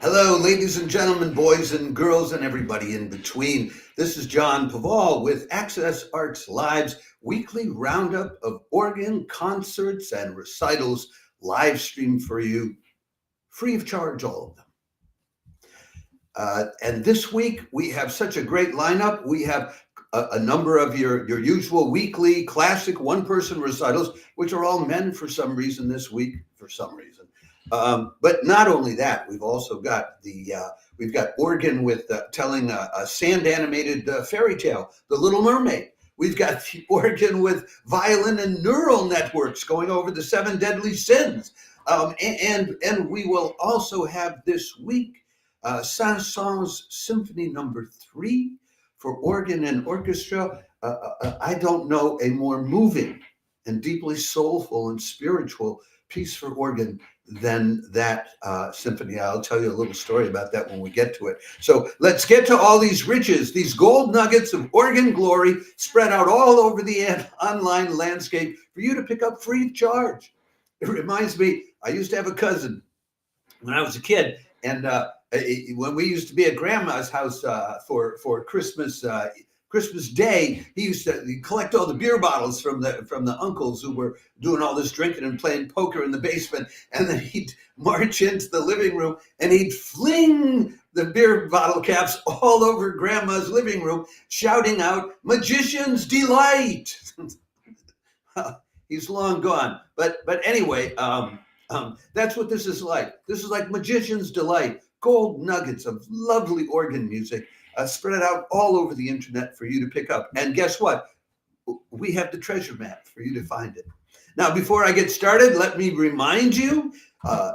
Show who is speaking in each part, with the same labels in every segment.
Speaker 1: Hello, ladies and gentlemen, boys and girls, and everybody in between. This is John Paval with Access Arts Live's weekly roundup of organ concerts and recitals, live streamed for you, free of charge, all of them. And this week, we have such a great lineup. We have a number of your usual weekly classic one-person recitals, which are all men for some reason this week, for some reason. But not only that, we've also got we've got organ with telling a sand animated fairy tale, The Little Mermaid. We've got the organ with violin and neural networks going over the 7 deadly sins. And we will also have this week Saint-Saëns Symphony Number 3 for organ and orchestra. I don't know a more moving and deeply soulful and spiritual piece for organ than that symphony. I'll tell you a little story about that when we get to it. So let's get to all these riches, these gold nuggets of organ glory spread out all over the online landscape for you to pick up free of charge. It reminds me, I used to have a cousin when I was a kid, and when we used to be at Grandma's house for Christmas Day, he used to collect all the beer bottles from the uncles who were doing all this drinking and playing poker in the basement, and then he'd march into the living room and he'd fling the beer bottle caps all over Grandma's living room, shouting out, "Magician's delight!" He's long gone, but anyway, that's what this is like. This is like Magician's delight, gold nuggets of lovely organ music. Spread it out all over the internet for you to pick up. And guess what? We have the treasure map for you to find it. Now, before I get started, let me remind you,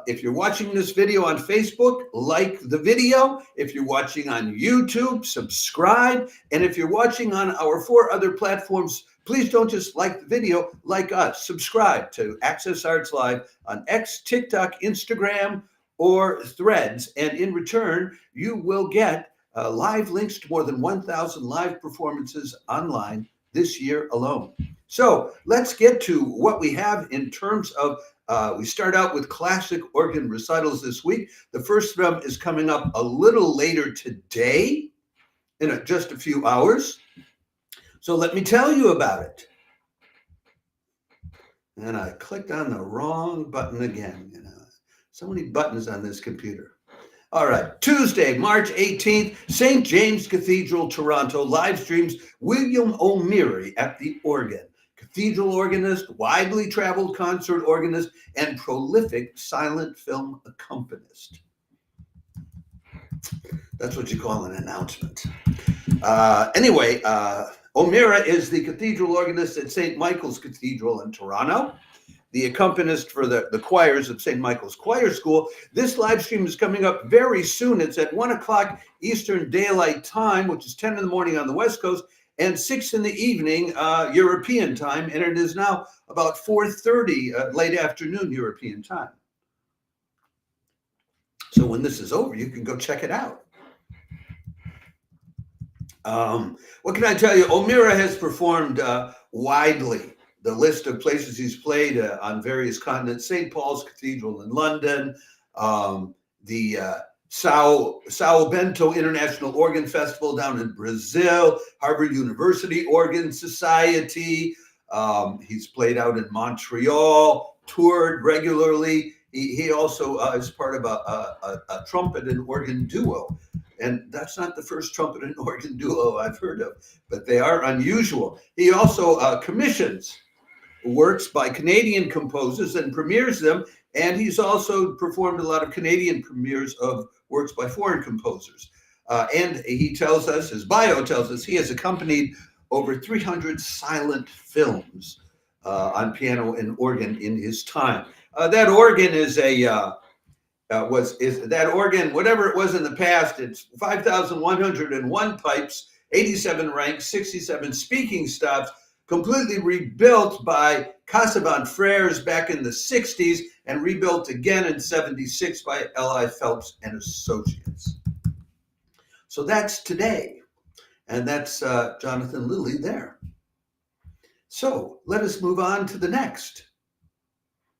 Speaker 1: if you're watching this video on Facebook, like the video. If you're watching on YouTube, subscribe. And if you're watching on our 4 other platforms, please don't just like the video, like us. Subscribe to Access Arts Live on X, TikTok, Instagram, or Threads. And in return, you will get live links to more than 1,000 live performances online this year alone. So let's get to what we have in terms of, we start out with classic organ recitals this week. The first of them is coming up a little later today, in just a few hours. So let me tell you about it. And I clicked on the wrong button again. So many buttons on this computer. All right, Tuesday, March 18th, St. James Cathedral, Toronto, live streams William O'Meara at the organ. Cathedral organist, widely traveled concert organist, and prolific silent film accompanist. That's what you call an announcement. Anyway, O'Meara is the cathedral organist at St. Michael's Cathedral in Toronto, the accompanist for the choirs of St. Michael's Choir School. This live stream is coming up very soon. It's at 1 o'clock Eastern Daylight Time, which is 10 in the morning on the West Coast, and 6 in the evening European time, and it is now about 4:30 late afternoon European time. So when this is over, you can go check it out. What can I tell you? O'Meara has performed widely. The list of places he's played on various continents: St. Paul's Cathedral in London, the Sao Bento International Organ Festival down in Brazil, Harvard University Organ Society. He's played out in Montreal, toured regularly. He also is part of a trumpet and organ duo. And that's not the first trumpet and organ duo I've heard of, but they are unusual. He also commissions works by Canadian composers and premieres them, and he's also performed a lot of Canadian premieres of works by foreign composers. And he tells us, his bio tells us, he has accompanied over 300 silent films on piano and organ in his time. That organ is that organ, whatever it was in the past, it's 5,101 pipes, 87 ranks, 67 speaking stops, completely rebuilt by Casaubon Frères back in the 60s and rebuilt again in 76 by L.I. Phelps and Associates. So that's today. And that's Jonathan Lilley there. So let us move on to the next.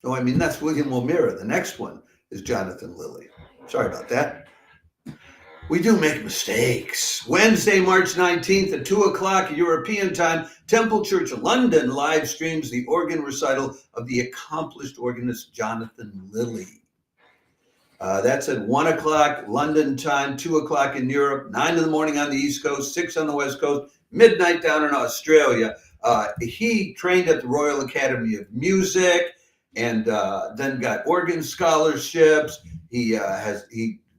Speaker 1: Oh, I mean, that's William O'Meara. The next one is Jonathan Lilley. Sorry about that. We do make mistakes. Wednesday, March 19th at 2 o'clock European time, Temple Church London live streams the organ recital of the accomplished organist Jonathan Lilley. That's at 1 o'clock London time, 2 o'clock in Europe, 9 in the morning on the East Coast, 6 on the West Coast, midnight down in Australia. He trained at the Royal Academy of Music and then got organ scholarships. He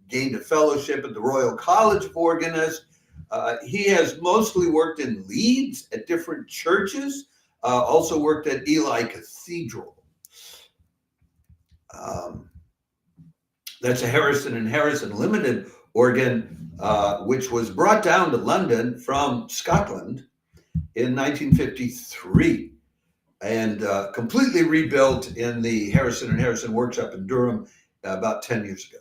Speaker 1: gained a fellowship at the Royal College of Organists. He has mostly worked in Leeds at different churches, also worked at Ely Cathedral. That's a Harrison & Harrison Limited organ, which was brought down to London from Scotland in 1953 and completely rebuilt in the Harrison & Harrison workshop in Durham about 10 years ago.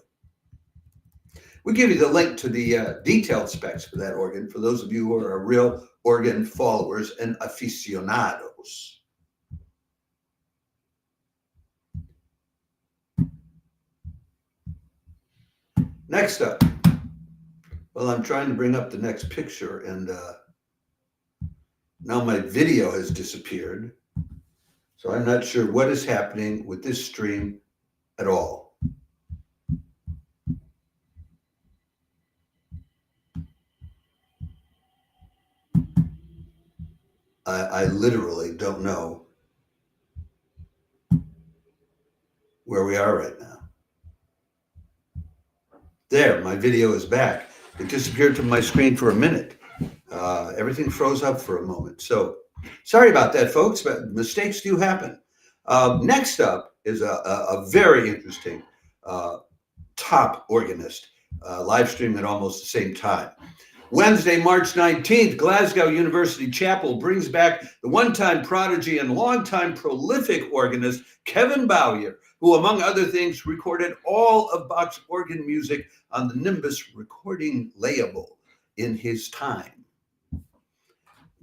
Speaker 1: We give you the link to the detailed specs for that organ for those of you who are real organ followers and aficionados. Next up, well, I'm trying to bring up the next picture, and now my video has disappeared. So I'm not sure what is happening with this stream at all. I literally don't know where we are right now. There, my video is back. It disappeared from my screen for a minute. Everything froze up for a moment. So sorry about that, folks, but mistakes do happen. Next up is a very interesting top organist, live stream at almost the same time. Wednesday, March 19th, Glasgow University Chapel brings back the one-time prodigy and long-time prolific organist, Kevin Bowyer, who, among other things, recorded all of Bach's organ music on the Nimbus recording label in his time.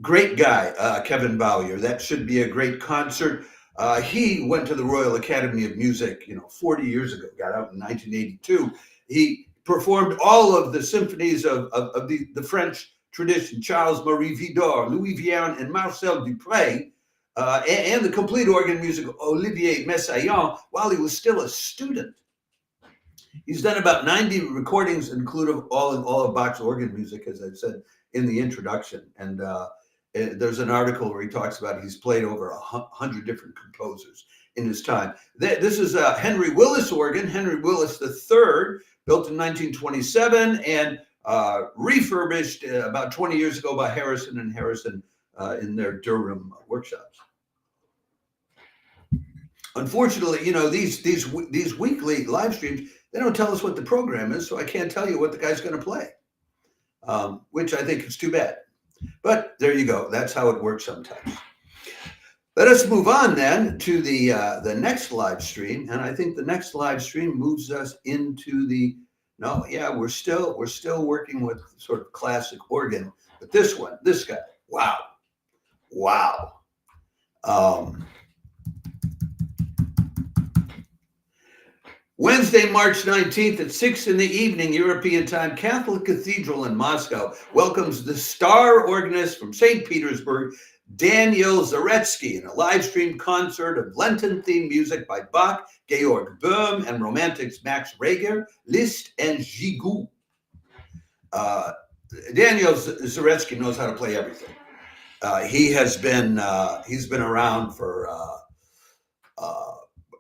Speaker 1: Great guy, Kevin Bowyer. That should be a great concert. He went to the Royal Academy of Music, 40 years ago, got out in 1982. He performed all of the symphonies of the French tradition, Charles-Marie Widor, Louis Vierne, and Marcel Dupré, and the complete organ music of Olivier Messiaen while he was still a student. He's done about 90 recordings, including all of Bach's organ music, as I said in the introduction. And there's an article where he talks about he's played over 100 different composers in his time. This is a Henry Willis organ, Henry Willis III, built in 1927 and refurbished about 20 years ago by Harrison & Harrison in their Durham workshops. Unfortunately, these weekly live streams, they don't tell us what the program is, so I can't tell you what the guy's going to play, which I think is too bad. But there you go. That's how it works sometimes. Let us move on then to the next live stream, and I think the next live stream moves us into we're still working with sort of classic organ, but this guy, wow. Wednesday, March 19th at 6 in the evening, European time, Catholic Cathedral in Moscow welcomes the star organist from St. Petersburg, Daniel Zaretsky, in a live stream concert of Lenten theme music by Bach, Georg Böhm, and Romantics Max Reger, Liszt, and Gigoux. Daniel Zaretsky knows how to play everything. He's been around for.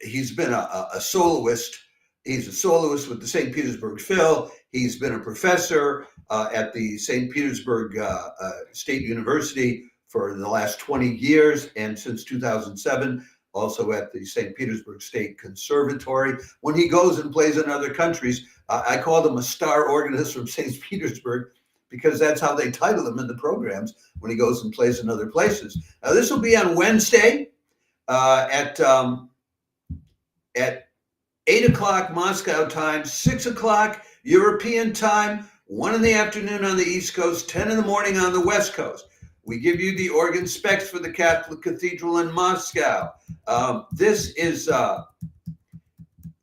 Speaker 1: He's been a soloist. He's a soloist with the St. Petersburg Phil. He's been a professor at the St. Petersburg State University for the last 20 years, and since 2007, also at the St. Petersburg State Conservatory. When he goes and plays in other countries, I call him a star organist from St. Petersburg because that's how they title him in the programs when he goes and plays in other places. Now, this will be on Wednesday at 8 o'clock Moscow time, 6 o'clock European time, 1 in the afternoon on the East Coast, 10 in the morning on the West Coast. We give you the organ specs for the Catholic Cathedral in Moscow.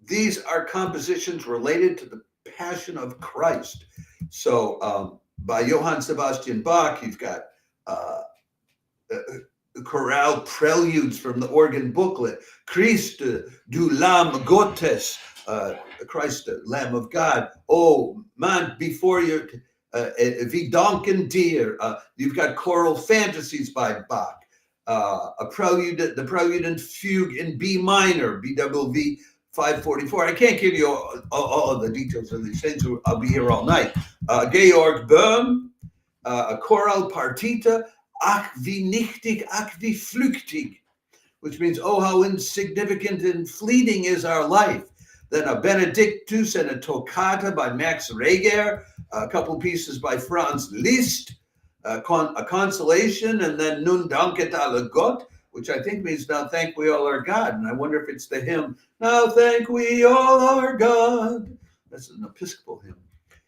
Speaker 1: These are compositions related to the Passion of Christ. So by Johann Sebastian Bach, you've got chorale preludes from the organ booklet, Christ du Lamm Gottes, Christ, Lamb of God. Oh man, before you, Wie danken dir. You've got choral fantasies by Bach, the prelude and fugue in B minor, BWV 544. I can't give you all of the details of these things. I'll be here all night. Georg Böhm, a chorale partita, Ach wie nichtig, ach wie flüchtig, which means, oh, how insignificant and fleeting is our life. Then a Benedictus and a toccata by Max Reger, a couple pieces by Franz Liszt, a consolation, and then Nun danket alle Gott, which I think means now thank we all our God. And I wonder if it's the hymn, now thank we all our God. That's an Episcopal hymn.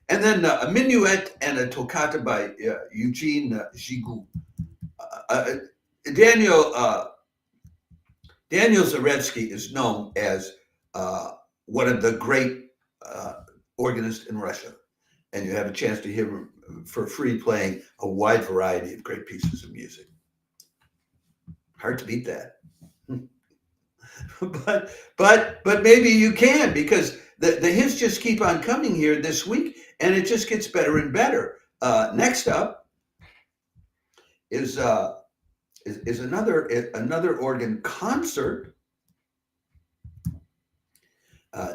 Speaker 1: And then a minuet and a toccata by Eugene Gigoux. Daniel Zaretsky is known as one of the great organists in Russia, and you have a chance to hear him for free playing a wide variety of great pieces of music. Hard to beat that. but maybe you can, because the hits just keep on coming here this week, and it just gets better and better. Next up is another organ concert,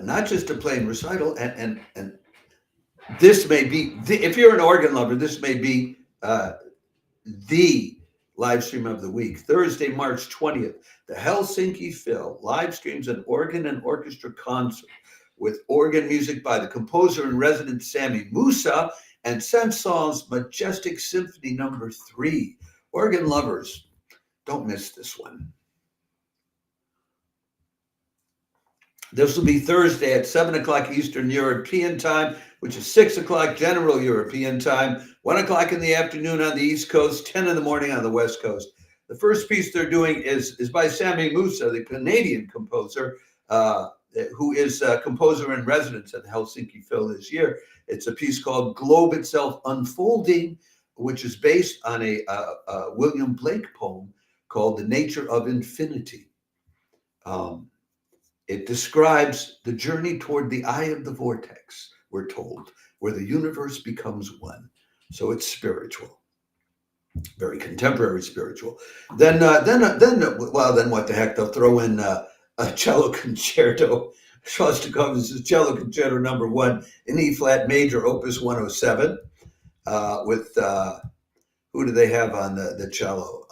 Speaker 1: not just a plain recital, and this may be, if you're an organ lover, this may be the live stream of the week. Thursday, March 20th, the Helsinki Fil live streams an organ and orchestra concert with organ music by the composer in residence Sami Mousa and Saint-Saëns Majestic Symphony No. 3. Organ lovers, don't miss this one. This will be Thursday at 7 o'clock Eastern European time, which is 6 o'clock General European time, 1 o'clock in the afternoon on the East Coast, 10 in the morning on the West Coast. The first piece they're doing is by Sami Mousa, the Canadian composer, who is a composer in residence at the Helsinki Fil this year. It's a piece called Globe Itself Unfolding, which is based on a William Blake poem called The Nature of Infinity. It describes the journey toward the eye of the vortex, we're told, where the universe becomes one. So it's spiritual, very contemporary spiritual. Then what the heck? They'll throw in a cello concerto, Shostakovich's cello concerto No. 1 in E flat major, Opus 107, with who do they have on the cello?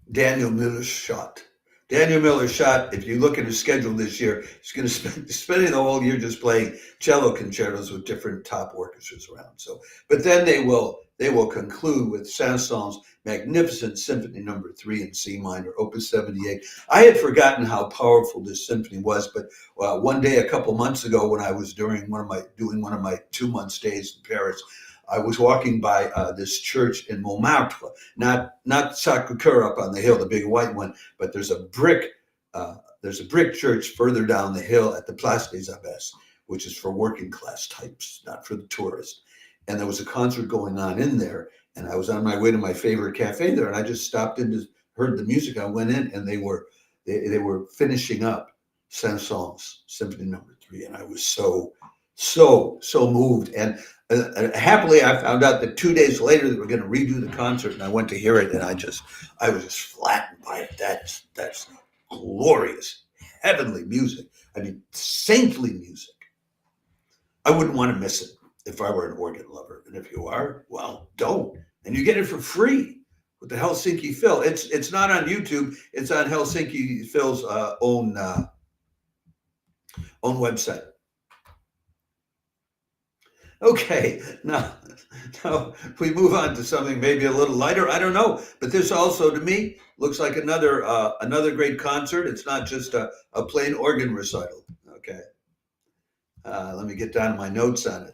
Speaker 1: Daniel Müller-Schott. Daniel Müller-Schott, if you look at his schedule this year, he's going to spending the whole year just playing cello concertos with different top orchestras around. So, but then they will conclude with Saint-Saëns' magnificent Symphony No. 3 in C minor, Opus 78. I had forgotten how powerful this symphony was, but one day a couple months ago, when I was doing one of my 2-month stays in Paris, I was walking by this church in Montmartre, not Sacré-Cœur up on the hill, the big white one, but there's a brick church further down the hill at the Place des Abbesses, which is for working class types, not for the tourists. And there was a concert going on in there, and I was on my way to my favorite cafe there, and I just stopped in to heard the music. I went in, and they were finishing up Saint-Saëns Symphony No. 3, and I was so moved. And happily, I found out that 2 days later they were going to redo the concert, and I went to hear it, and I was just flattened by it. That's glorious, heavenly music. I mean, saintly music. I wouldn't want to miss it if I were an organ lover. And if you are, well, don't. And you get it for free with the Helsinki Fil. It's not on YouTube. It's on Helsinki Fil's own website. Okay, now we move on to something maybe a little lighter. I don't know, but this also, to me, looks like another great concert. It's not just a plain organ recital. Okay, let me get down to my notes on it.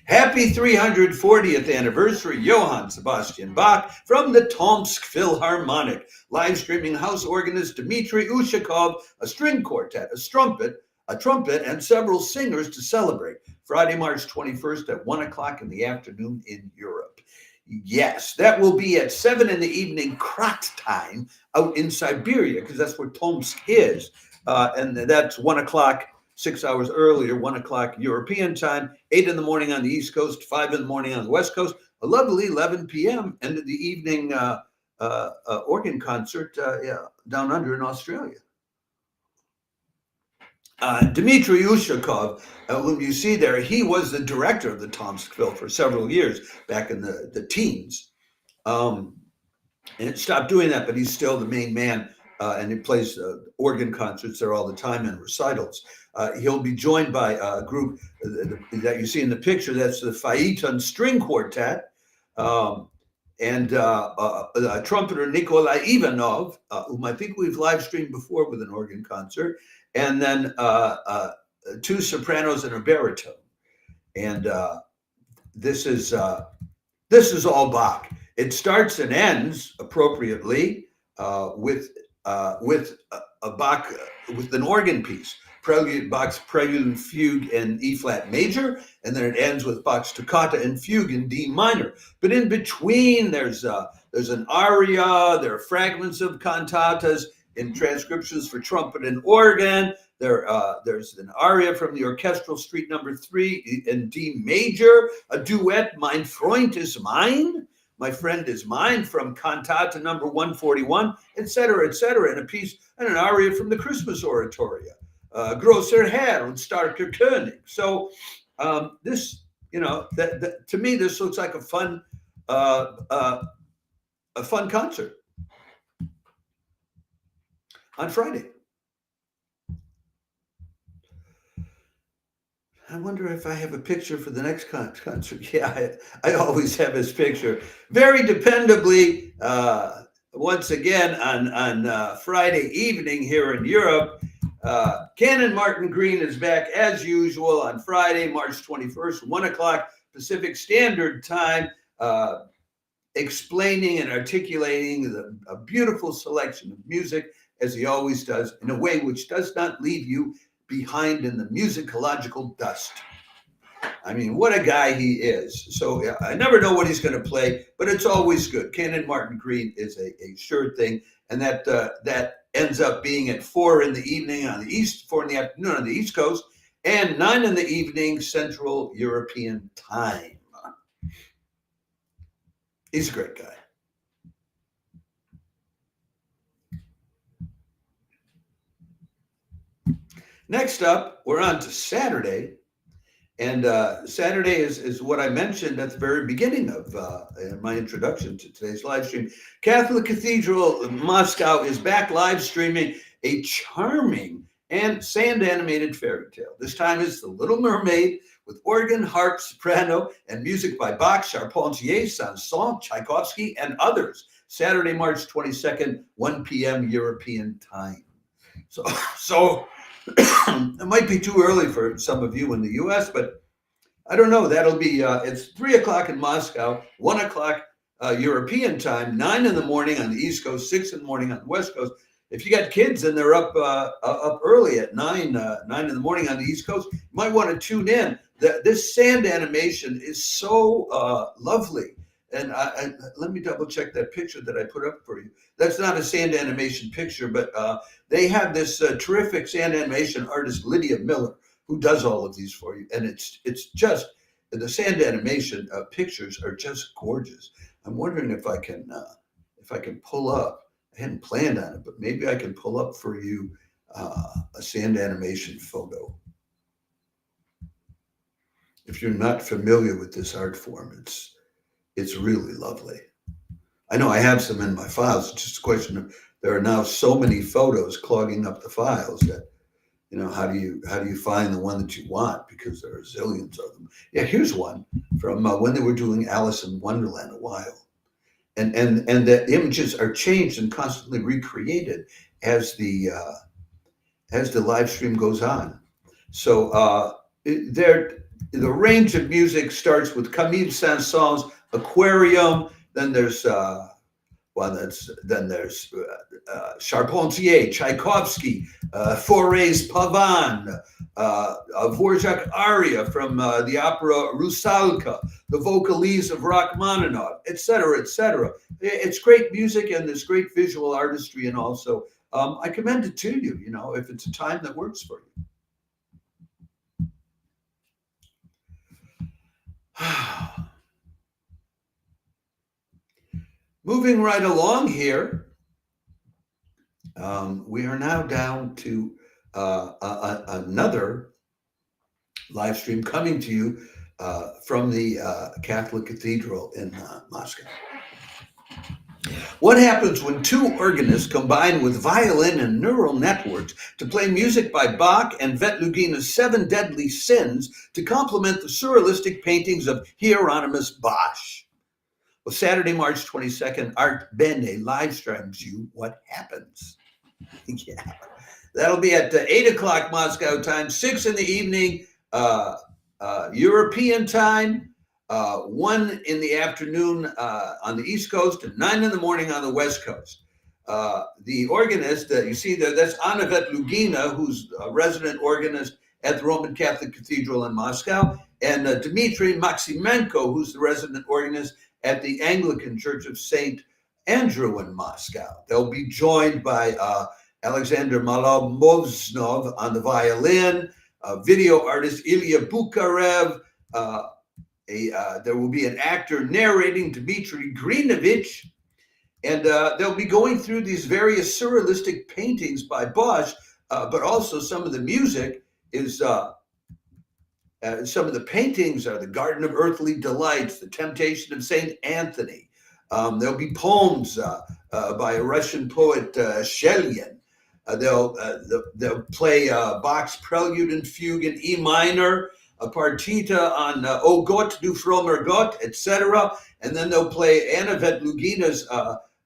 Speaker 1: Happy 340th anniversary, Johann Sebastian Bach from the Tomsk Philharmonic. Live streaming house organist Dmitry Ushakov, a string quartet, a strumpet, a trumpet, and several singers to celebrate. Friday, March 21st at 1 o'clock in the afternoon in Europe. Yes, that will be at 7 in the evening KRAT time out in Siberia, because that's where Tomsk is. And that's 1 o'clock, 6 hours earlier, 1 o'clock European time, 8 in the morning on the East Coast, 5 in the morning on the West Coast. A lovely 11 p.m. end of the evening organ concert down under in Australia. Dmitry Ushakov, whom you see there, he was the director of the Tomsk Fil for several years back in the teens. And stopped doing that, but he's still the main man, and he plays organ concerts there all the time and recitals. He'll be joined by a group that you see in the picture. That's the Phaeton String Quartet, and trumpeter Nikolai Ivanov, whom I think we've live streamed before with an organ concert, and then 2 sopranos and a baritone. And this is all Bach. It starts and ends appropriately with a Bach with an organ piece. Prelude, Bach's Prelude and Fugue in E flat major, and then it ends with Bach's Toccata and Fugue in D minor. But in between, there's an aria. There are fragments of cantatas in transcriptions for trumpet and organ. There's an aria from the orchestral Street Number 3 in D major, a duet, Mein Freund ist mein, My Friend is Mine, from cantata number 141, etc., and a piece and an aria from the Christmas oratorio, Grosser Herr und Starker König. So this, to me, this looks like a fun concert on Friday. I wonder if I have a picture for the next concert. Yeah, I always have his picture. Very dependably, once again, on Friday evening here in Europe, Canon Martin Green is back as usual on Friday, March 21st, 1 o'clock Pacific Standard Time, explaining and articulating a beautiful selection of music, as he always does, in a way which does not leave you behind in the musicological dust. I mean, what a guy he is. So I never know what he's going to play, but it's always good. Canon Martin Green is a sure thing, and that ends up being at 4 in the evening on the East, 4 in the afternoon on the East Coast, and 9 in the evening Central European time. He's a great guy. Next up, we're on to Saturday. And Saturday is what I mentioned at the very beginning of my introduction to today's live stream. Catholic Cathedral Moscow is back live streaming a charming and sand-animated fairy tale. This time is The Little Mermaid, with organ, harp, soprano, and music by Bach, Charpentier, Saint-Saëns, Tchaikovsky, and others. Saturday, March 22nd, 1 p.m. European time. So it might be too early for some of you in the U.S., but I don't know. That'll be, it's 3 o'clock in Moscow, 1 o'clock European time, 9 in the morning on the East Coast, 6 in the morning on the West Coast. If you got kids and they're up early at 9 in the morning on the East Coast, you might want to tune in. This sand animation is so lovely. And let me double check that picture that I put up for you. That's not a sand animation picture, but they have this terrific sand animation artist, Lydia Miller, who does all of these for you. And it's just, the sand animation pictures are just gorgeous. I'm wondering if I can pull up, I hadn't planned on it, but maybe I can pull up for you a sand animation photo. If you're not familiar with this art form, it's really lovely. I know I have some in my files. It's just a question of, there are now so many photos clogging up the files that, how do you find the one that you want? Because there are zillions of them. Yeah, here's one from when they were doing Alice in Wonderland a while. And the images are changed and constantly recreated as the live stream goes on. So the range of music starts with Camille Saint-Saëns' Aquarium. Then there's Well, then there's Charpentier, Tchaikovsky, Fauré's Pavan, a Dvorak aria from the opera Rusalka, the vocalese of Rachmaninoff, etc., etc. It's great music and there's great visual artistry, and also I commend it to you. You know, if it's a time that works for you. Moving right along here, we are now down to another live stream coming to you from the Catholic Cathedral in Moscow. What happens when two organists combine with violin and neural networks to play music by Bach and Vetlugin's Seven Deadly Sins to complement the surrealistic paintings of Hieronymus Bosch? Well, Saturday, March 22nd, Art Bene live streams you what happens. Yeah, that'll be at 8 o'clock Moscow time, 6 in the evening European time, 1 in the afternoon on the East Coast, and 9 in the morning on the West Coast. The organist, you see there, that's Anna Vetlugina, who's a resident organist at the Roman Catholic Cathedral in Moscow, and Dmitry Maximenko, who's the resident organist at the Anglican Church of St. Andrew in Moscow. They'll be joined by Alexander Malomoznov on the violin, video artist Ilya Bukharev. There will be an actor narrating, Dmitry Grinovich, and they'll be going through these various surrealistic paintings by Bosch, but also some of the music is some of the paintings are the Garden of Earthly Delights, the Temptation of Saint Anthony. There'll be poems by a Russian poet, Shelyin. They'll play Bach's Prelude and Fugue in E minor, a partita on O Gott, du frommer Gott, etc. And then they'll play Anna Vetlugina's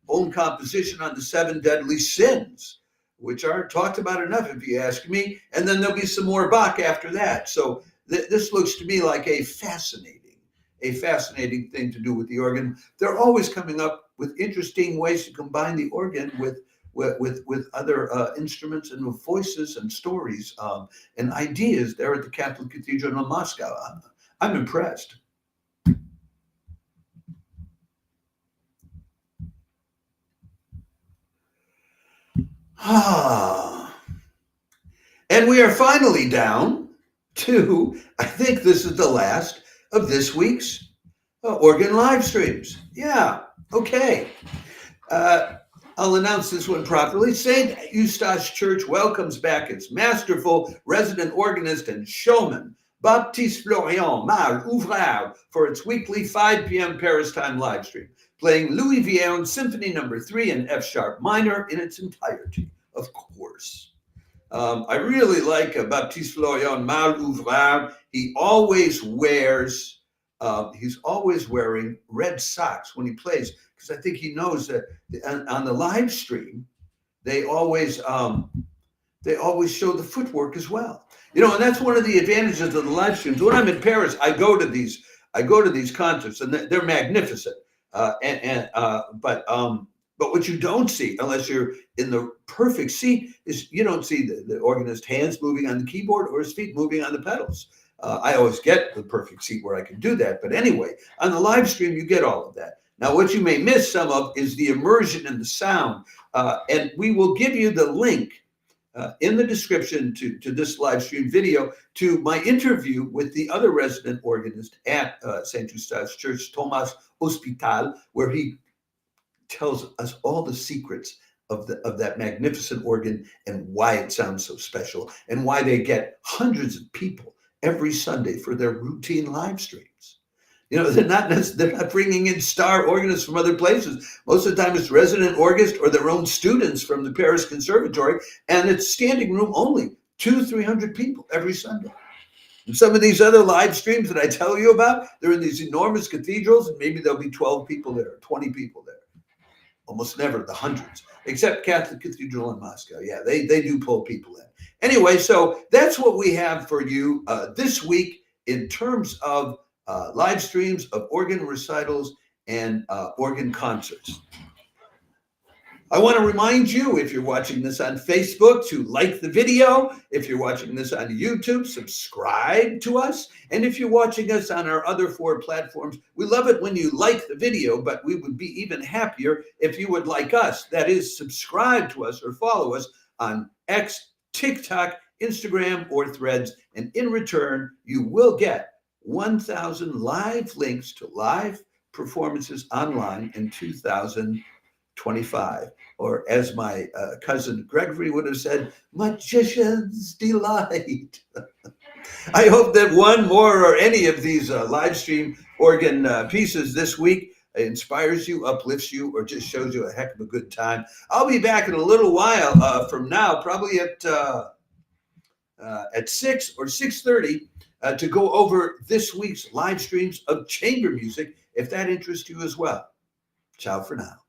Speaker 1: own composition on the Seven Deadly Sins, which aren't talked about enough, if you ask me. And then there'll be some more Bach after that. So this looks to me like a fascinating thing to do with the organ. They're always coming up with interesting ways to combine the organ with other instruments and with voices and stories and ideas there at the Catholic Cathedral in Moscow. I'm impressed. And we are finally down to, I think this is the last of this week's organ live streams. Yeah, okay. I'll announce this one properly. St. Eustace Church welcomes back its masterful resident organist and showman, Baptiste Florian Marl Ouvrard, for its weekly 5 p.m. Paris time live stream, playing Louis Vierne Symphony No. 3 in F sharp minor in its entirety, of course. I really like Baptiste Florian Marl Ouvrard. He always wears, he's always wearing red socks when he plays, because I think he knows that on the live stream, they always show the footwork as well. You know, and that's one of the advantages of the live streams. When I'm in Paris, I go to these concerts, and they're magnificent. But what you don't see, unless you're in the perfect seat, is you don't see the organist's hands moving on the keyboard or his feet moving on the pedals. I always get the perfect seat where I can do that. But anyway, on the live stream, you get all of that. Now, what you may miss some of is the immersion in the sound. And we will give you the link in the description to this live stream video to my interview with the other resident organist at St. Eustace Church, Tomsk Fil, where he tells us all the secrets of that magnificent organ and why it sounds so special and why they get hundreds of people every Sunday for their routine live streams. You know, they're not bringing in star organists from other places. Most of the time it's resident organist or their own students from the Paris Conservatory, and it's standing room only, 200-300 people every Sunday. And some of these other live streams that I tell you about, they're in these enormous cathedrals, and maybe there'll be 12 people there, 20 people there. Almost never the hundreds, except Catholic Cathedral in Moscow. Yeah, they do pull people in. Anyway, so that's what we have for you this week in terms of live streams of organ recitals and organ concerts. I want to remind you, if you're watching this on Facebook, to like the video. If you're watching this on YouTube, subscribe to us. And if you're watching us on our other 4 platforms, we love it when you like the video, but we would be even happier if you would like us. That is, subscribe to us or follow us on X, TikTok, Instagram, or Threads. And in return, you will get 1,000 live links to live performances online in 2025. Or as my cousin Gregory would have said, magician's delight. I hope that one, more, or any of these live stream organ pieces this week inspires you, uplifts you, or just shows you a heck of a good time. I'll be back in a little while from now, probably at 6 or 6:30 to go over this week's live streams of chamber music, if that interests you as well. Ciao for now.